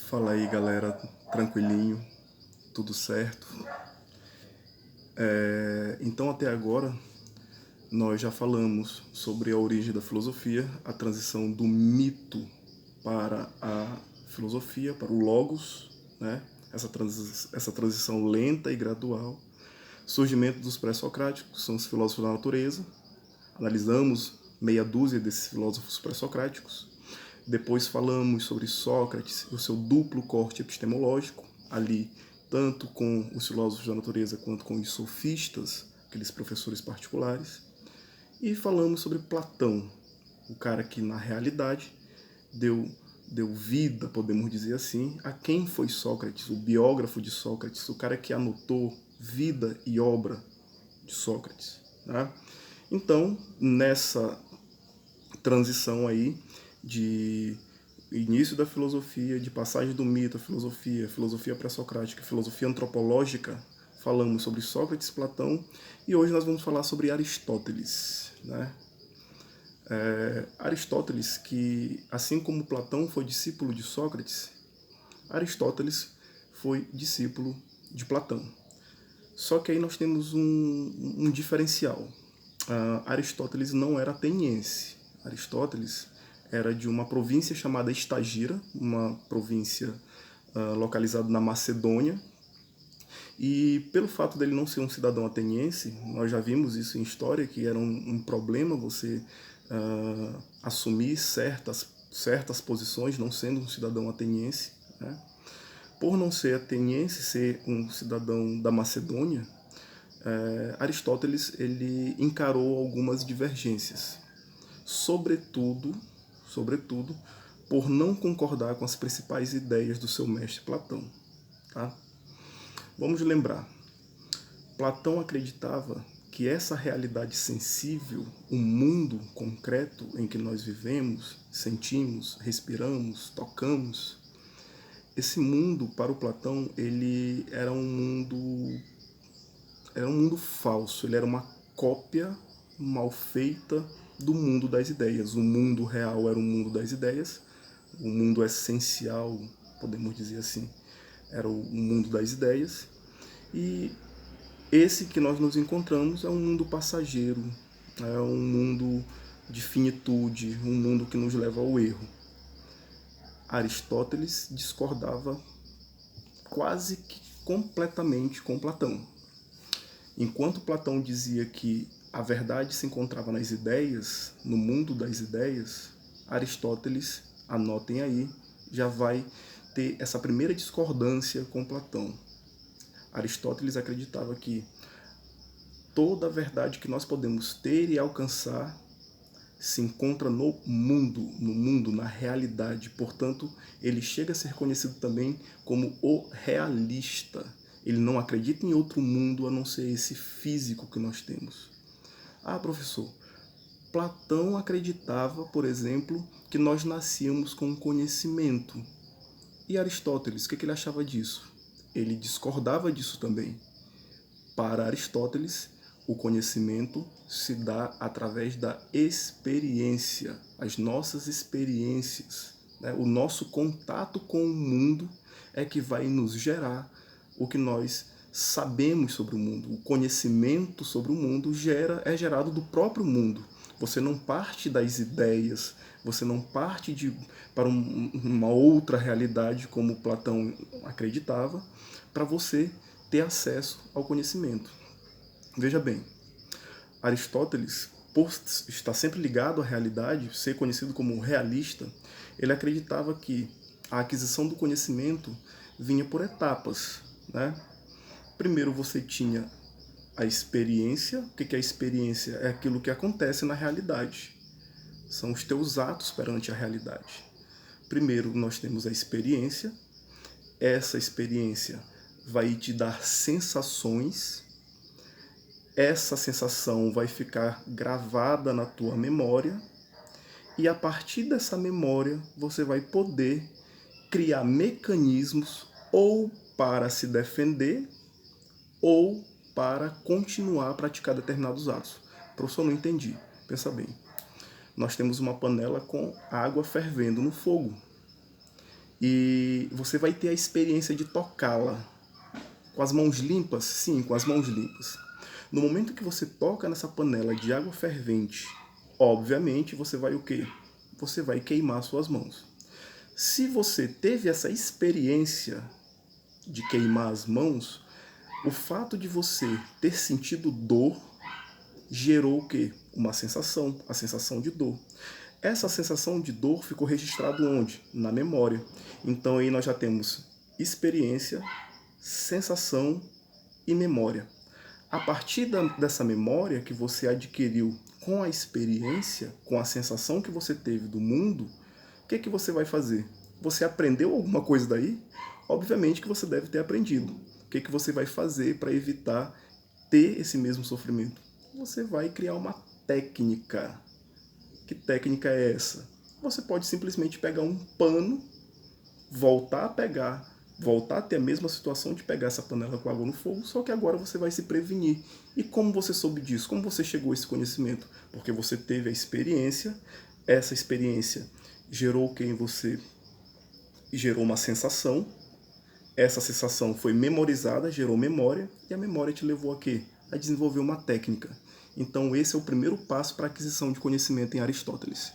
Fala aí, galera, tranquilinho, tudo certo? Então, até agora, nós já falamos sobre a origem da filosofia, a transição do mito para a filosofia, para o logos, né? Essa transição lenta e gradual, surgimento dos pré-socráticos, que são os filósofos da natureza. Analisamos meia dúzia desses filósofos pré-socráticos. Depois falamos sobre Sócrates e o seu duplo corte epistemológico, ali tanto com os filósofos da natureza quanto com os sofistas, aqueles professores particulares. E falamos sobre Platão, o cara que na realidade deu vida, podemos dizer assim, a quem foi Sócrates, o biógrafo de Sócrates, o cara que anotou vida e obra de Sócrates. Tá? Então, nessa transição aí de início da filosofia, de passagem do mito à filosofia pré-socrática, filosofia antropológica, falamos sobre Sócrates, Platão, e hoje nós vamos falar sobre Aristóteles, né? Aristóteles, que assim como Platão foi discípulo de Sócrates, Aristóteles foi discípulo de Platão. Só que aí nós temos um diferencial. Aristóteles não era ateniense. Aristóteles era de uma província chamada Estagira, uma província localizada na Macedônia. E pelo fato dele não ser um cidadão ateniense, nós já vimos isso em história, que era um problema você assumir certas posições não sendo um cidadão ateniense, né? Por não ser ateniense, ser um cidadão da Macedônia, Aristóteles ele encarou algumas divergências, sobretudo por não concordar com as principais ideias do seu mestre Platão. Tá? Vamos lembrar, Platão acreditava que essa realidade sensível, o mundo concreto em que nós vivemos, sentimos, respiramos, tocamos, esse mundo, para o Platão, ele era um mundo falso, ele era uma cópia mal feita do mundo das ideias. O mundo real era o mundo das ideias, o mundo essencial, podemos dizer assim, era o mundo das ideias, e esse que nós nos encontramos é um mundo passageiro, é um mundo de finitude, um mundo que nos leva ao erro. Aristóteles discordava quase que completamente com Platão. Enquanto Platão dizia que a verdade se encontrava nas ideias, no mundo das ideias, Aristóteles, anotem aí, já vai ter essa primeira discordância com Platão. Aristóteles acreditava que toda a verdade que nós podemos ter e alcançar se encontra no mundo, na realidade. Portanto, ele chega a ser conhecido também como o realista. Ele não acredita em outro mundo a não ser esse físico que nós temos. Ah, professor, Platão acreditava, por exemplo, que nós nascíamos com conhecimento. E Aristóteles, o que ele achava disso? Ele discordava disso também. Para Aristóteles, o conhecimento se dá através da experiência, as nossas experiências, né? O nosso contato com o mundo é que vai nos gerar o que nós sabemos sobre o mundo. O conhecimento sobre o mundo é gerado do próprio mundo. Você não parte das ideias, você não parte para uma outra realidade como Platão acreditava, para você ter acesso ao conhecimento. Veja bem, Aristóteles, por estar sempre ligado à realidade, ser conhecido como realista, ele acreditava que a aquisição do conhecimento vinha por etapas, né? Primeiro você tinha a experiência. O que é a experiência? É aquilo que acontece na realidade. São os teus atos perante a realidade. Primeiro nós temos a experiência. Essa experiência vai te dar sensações. Essa sensação vai ficar gravada na tua memória e a partir dessa memória você vai poder criar mecanismos ou para se defender ou para continuar a praticar determinados atos. Professor, não entendi. Pensa bem. Nós temos uma panela com água fervendo no fogo. E você vai ter a experiência de tocá-la. Com as mãos limpas? Sim, com as mãos limpas. No momento que você toca nessa panela de água fervente, obviamente você vai o quê? Você vai queimar suas mãos. Se você teve essa experiência de queimar as mãos, o fato de você ter sentido dor gerou o quê? Uma sensação, a sensação de dor. Essa sensação de dor ficou registrada onde? Na memória. Então aí nós já temos experiência, sensação e memória. A partir dessa memória que você adquiriu com a experiência, com a sensação que você teve do mundo, o que você vai fazer? Você aprendeu alguma coisa daí? Obviamente que você deve ter aprendido. O que você vai fazer para evitar ter esse mesmo sofrimento? Você vai criar uma técnica. Que técnica é essa? Você pode simplesmente pegar um pano, voltar a ter a mesma situação de pegar essa panela com água no fogo, só que agora você vai se prevenir. E como você soube disso? Como você chegou a esse conhecimento? Porque você teve a experiência, essa experiência gerou o que em você? Gerou uma sensação, essa sensação foi memorizada, gerou memória, e a memória te levou a quê? A desenvolver uma técnica. Então esse é o primeiro passo para a aquisição de conhecimento em Aristóteles.